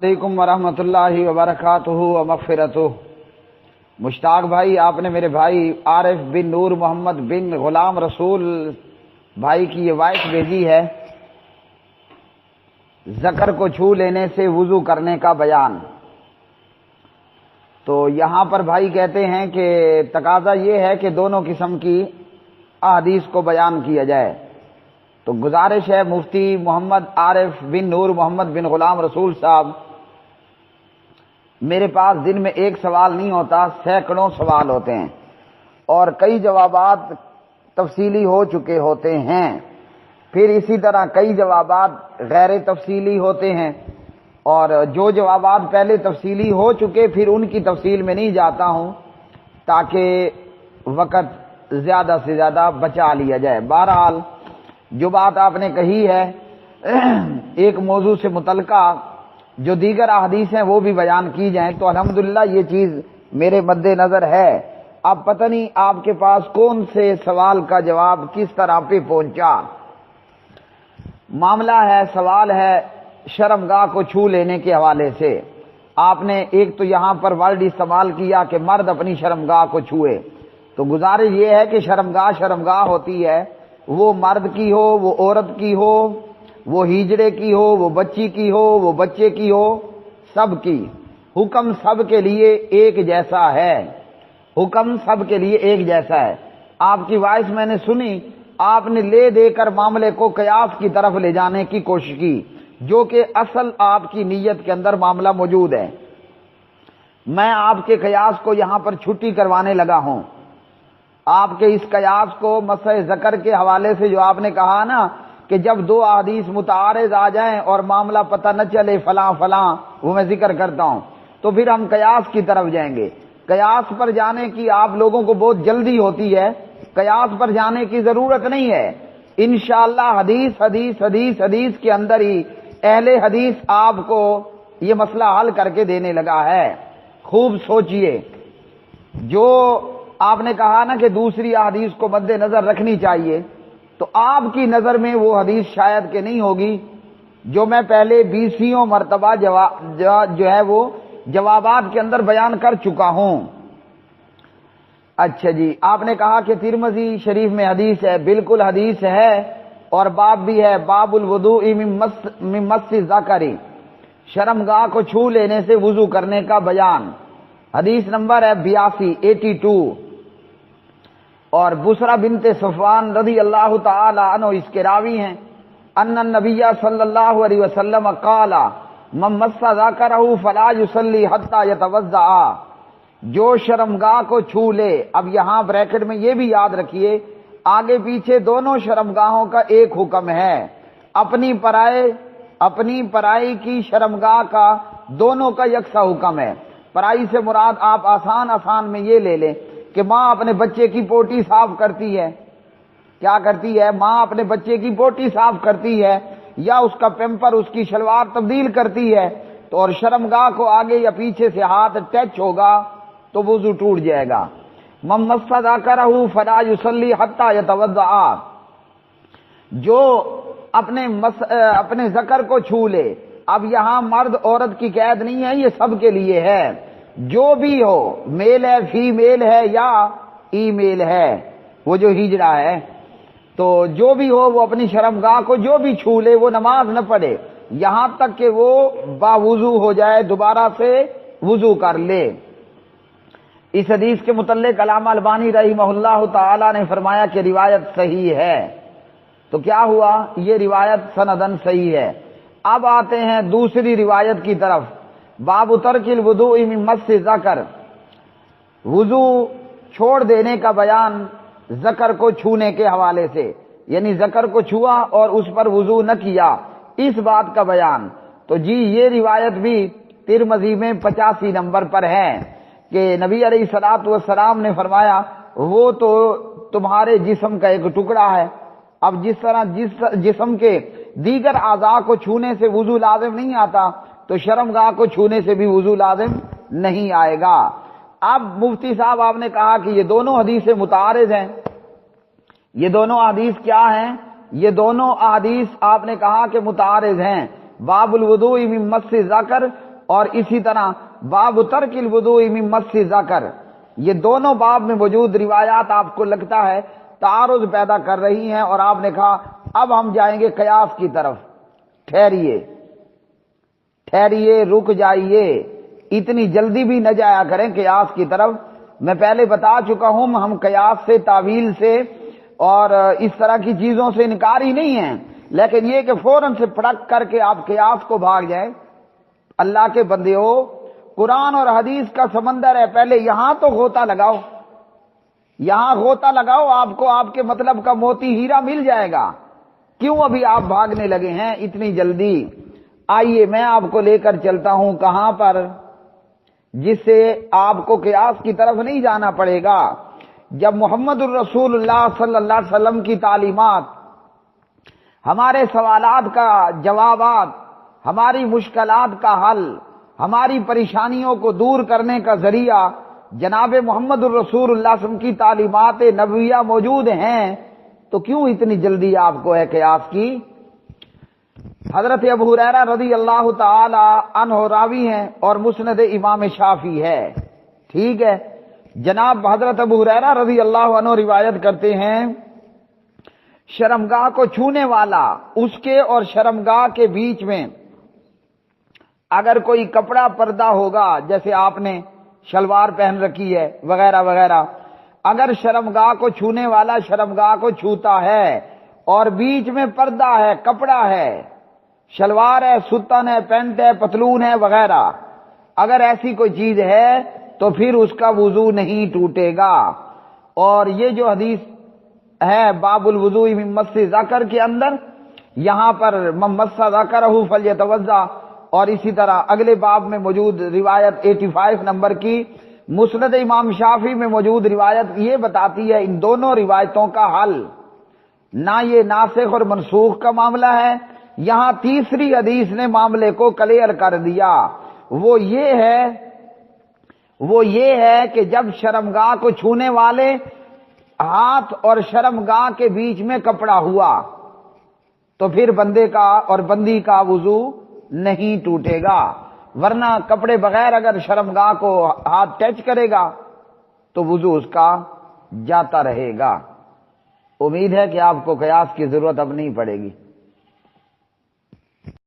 अलैकुम वरहमतुल्लाहि वबरकातुहू व मग़फ़िरतुहू। मुश्ताक भाई, आपने मेरे भाई आरिफ बिन नूर मोहम्मद बिन गुलाम रसूल भाई की ये वॉइस भेजी है, ज़कर को छू लेने से वुज़ू करने का बयान। तो यहाँ पर भाई कहते हैं कि तकाज़ा ये है कि दोनों किस्म की अहदीस को बयान किया जाए। तो गुजारिश है मुफ्ती मोहम्मद आरिफ बिन नूर मोहम्मद बिन गुलाम रसूल साहब, मेरे पास दिन में एक सवाल नहीं होता, सैकड़ों सवाल होते हैं और कई जवाबात तफसीली हो चुके होते हैं। फिर इसी तरह कई जवाबात गैर तफसीली होते हैं और जो जवाबात पहले तफसीली हो चुके फिर उनकी तफसील में नहीं जाता हूं ताकि वक़्त ज़्यादा से ज़्यादा बचा लिया जाए। बहरहाल जो बात आपने कही है एक मौजू से मुतल्लिका जो दीगर अहदीस हैं वो भी बयान की जाएं तो अल्हम्दुलिल्लाह ये चीज़ मेरे मद्दे नज़र है। अब पता नहीं आपके पास कौन से सवाल का जवाब किस तरह पे पहुंचा। मामला है, सवाल है शर्मगाह को छू लेने के हवाले से। आपने एक तो यहाँ पर वर्ड इस्तेमाल किया कि मर्द अपनी शर्मगाह को छुए, तो गुजारिश ये है कि शर्मगाह होती है, वो मर्द की हो, वो औरत की हो, वो हिजड़े की हो, वो बच्ची की हो, वो बच्चे की हो, सब की। हुक्म सब के लिए एक जैसा है, हुक्म सब के लिए एक जैसा है। आपकी वॉइस मैंने सुनी, आपने ले देकर मामले को कयास की तरफ ले जाने की कोशिश की, जो कि असल आपकी नीयत के अंदर मामला मौजूद है। मैं आपके कयास को यहां पर छुट्टी करवाने लगा हूं। आपके इस कयास को मसह ज़कर के हवाले से जो आपने कहा ना कि जब दो अहदीस मुतारिज़ आ जाएं और मामला पता न चले फलां फलां, वो मैं जिक्र करता हूं, तो फिर हम कयास की तरफ जाएंगे। कयास पर जाने की आप लोगों को बहुत जल्दी होती है, कयास पर जाने की जरूरत नहीं है। इंशाअल्लाह हदीस के अंदर ही अहले हदीस आपको ये मसला हल करके देने लगा है। खूब सोचिए, जो आपने कहा ना कि दूसरी हदीस को मद्देनजर रखनी चाहिए, तो आपकी नजर में वो हदीस शायद के नहीं होगी जो मैं पहले 20 मरतबा जो है वो जवाबात के अंदर बयान कर चुका हूं। अच्छा जी, आपने कहा कि तिरमिज़ी शरीफ में हदीस है, बिल्कुल हदीस है और बाब भी है, बाबुल वुदूई मिन मस्सि ज़करी, शर्मगाह को छू लेने से वुजू करने का बयान। हदीस नंबर है 82 और बुसरा बिनते सफ़वान रज़ी अल्लाह तआला अन्हु इसके रावी हैं। अन्ना नबिय्या सल्लल्लाहु अलैहि वसल्लम क़ाला मन मस्सा ज़करहु फला युसल्ली हत्ता यतवज़्ज़अ, जो शर्मगाह को छू ले। अब यहां ब्रैकेट में ये भी याद रखिए, आगे पीछे दोनों शर्मगाहों का एक हुक्म है। अपनी पराई की शर्मगाह का दोनों का यकसा हुक्म है। पराई से मुराद आप आसान में ये ले लें कि माँ अपने बच्चे की पोटी साफ करती है। क्या करती है? माँ अपने बच्चे की पोटी साफ करती है या उसका पेम्पर, उसकी शलवार तब्दील करती है, तो और शर्मगाह को आगे या पीछे से हाथ टच होगा तो वुजू टूट जाएगा। मन मस्सा ज़करहु फला युसल्ली हत्ता यतवज़्ज़अ, जो अपने ज़कर को छू ले। अब यहां मर्द औरत की कैद नहीं है, ये सब के लिए है। जो भी हो, मेल है, फीमेल है या ईमेल है, वो जो हिजड़ा है, तो जो भी हो वो अपनी शर्मगाह को जो भी छू ले वो नमाज न पढ़े यहां तक कि वो बावुजू हो जाए, दोबारा से वुजू कर ले। इस हदीस के मुतल्लिक अल्लामा अलबानी रहिमहुल्लाह ताला ने फरमाया कि रिवायत सही है। तो क्या हुआ? ये रिवायत सनदन सही है। अब आते हैं दूसरी रिवायत की तरफ। बाब तर्किल वुदूई मिन मस्सि ज़कर, वुजू छोड़ देने का बयान ज़कर को छूने के हवाले से, यानी ज़कर को छुआ और उस पर वुजू न किया, इस बात का बयान। तो जी ये रिवायत भी तिरमिज़ी में 85 नंबर पर है कि नबी अलैहिस्सलातु वस्सलाम ने फरमाया वो तो तुम्हारे जिस्म का एक टुकड़ा है। अब जिस तरह जिस्म के दीगर आज़ा को छूने से वुजू लाजिम नहीं आता, तो शर्मगाह को छूने से भी वुजू लाजिम नहीं आएगा। अब मुफ्ती साहब आपने कहा कि ये दोनों हदीसें मुतारिज़ हैं। ये दोनों हदीस क्या हैं? ये दोनों हदीस आपने कहा कि मुतारिज़ हैं। बाबुल वुदूई मिन मस्सि ज़कर اور اسی طرح باب ترک الوضوء من مس ذکر، یہ دونوں باب میں موجود روایات آپ کو لگتا ہے تعارض پیدا کر رہی ہیں، اور آپ نے کہا اب ہم جائیں گے قیاس کی طرف۔ ٹھہریے، رک جائیے، اتنی جلدی بھی نہ جایا کریں قیاس کی طرف۔ میں پہلے بتا چکا ہوں ہم قیاس سے، تعویل سے اور اس طرح کی چیزوں سے انکار ہی نہیں ہیں، لیکن یہ کہ فوراً سے پھڑک کر کے آپ قیاس کو بھاگ جائیں۔ اللہ کے بندے ہو، قرآن اور حدیث کا سمندر ہے، پہلے یہاں تو غوطہ لگاؤ، یہاں غوطہ لگاؤ، آپ کو آپ کے مطلب کا موتی ہیرا مل جائے گا۔ کیوں ابھی آپ بھاگنے لگے ہیں اتنی جلدی؟ آئیے میں آپ کو لے کر چلتا ہوں کہاں پر، جس سے آپ کو قیاس کی طرف نہیں جانا پڑے گا۔ جب محمد الرسول اللہ صلی اللہ علیہ وسلم کی تعلیمات، ہمارے سوالات کا جوابات، ہماری مشکلات کا حل، ہماری پریشانیوں کو دور کرنے کا ذریعہ جناب محمد الرسول اللہ صلی اللہ علیہ وسلم کی تعلیمات نبویہ موجود ہیں، تو کیوں اتنی جلدی آپ کو ہے قیاس کی؟ حضرت ابو ہریرہ رضی اللہ تعالی عنہ راوی ہیں اور مسند امام شافعی ہے، ٹھیک ہے۔ جناب حضرت ابو ہریرہ رضی اللہ عنہ روایت کرتے ہیں، شرمگاہ کو چھونے والا، اس کے اور شرمگاہ کے بیچ میں اگر کوئی کپڑا پردہ ہوگا، جیسے آپ نے شلوار پہن رکھی ہے وغیرہ وغیرہ، اگر شرمگاہ کو چھونے والا شرمگاہ کو چھوتا ہے اور بیچ میں پردہ ہے، کپڑا ہے، شلوار ہے، ستن ہے، پینٹ ہے، پتلون ہے وغیرہ، اگر ایسی کوئی چیز ہے تو پھر اس کا وضو نہیں ٹوٹے گا۔ اور یہ جو حدیث ہے باب الوضوء من مس ذکر کے اندر، یہاں پر من مس ذکرہ فلیتوضا، اور اسی طرح اگلے باب میں موجود روایت 85 نمبر کی مسند امام شافعی میں موجود روایت یہ بتاتی ہے ان دونوں روایتوں کا حل۔ نہ یہ ناسخ اور منسوخ کا معاملہ ہے، یہاں تیسری حدیث نے معاملے کو کلیئر کر دیا۔ وہ یہ ہے کہ جب شرمگاہ کو چھونے والے ہاتھ اور شرمگاہ کے بیچ میں کپڑا ہوا تو پھر بندے کا اور بندی کا وضو نہیں ٹوٹے گا، ورنہ کپڑے بغیر اگر شرمگاہ کو ہاتھ ٹچ کرے گا تو وضو اس کا جاتا رہے گا۔ امید ہے کہ آپ کو قیاس کی ضرورت اب نہیں پڑے گی۔